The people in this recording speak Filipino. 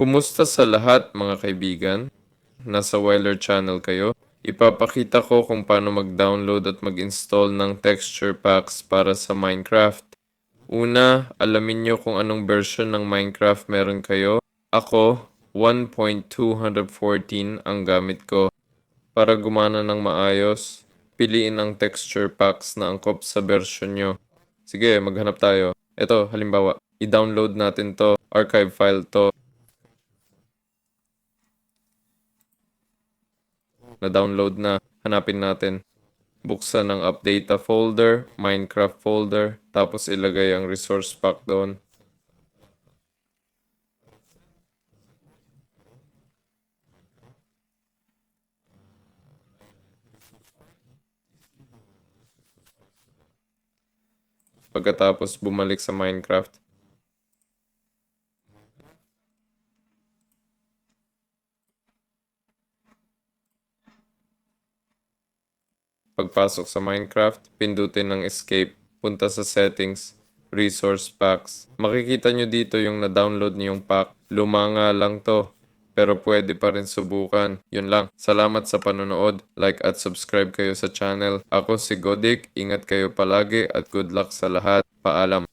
Kumusta sa lahat mga kaibigan? Nasa Weller Channel kayo? Ipapakita ko kung paano mag-download at mag-install ng texture packs para sa Minecraft. Una, alamin nyo kung anong version ng Minecraft meron kayo. Ako, 1.214 ang gamit ko. Para gumana ng maayos, piliin ang texture packs na angkop sa version nyo. Sige, maghanap tayo. Ito, halimbawa, i-download natin to, archive file to. Na-download na, hanapin natin. Buksan ang update folder, Minecraft folder, tapos ilagay ang resource pack doon. Pagkatapos bumalik sa Minecraft. Pagpasok sa Minecraft, pindutin ang escape, punta sa settings, resource packs. Makikita nyo dito yung na-download niyong pack. Luma nga lang to, pero pwede pa rin subukan. Yun lang. Salamat sa panonood. Like at subscribe kayo sa channel. Ako si Godik. Ingat kayo palagi at good luck sa lahat. Paalam.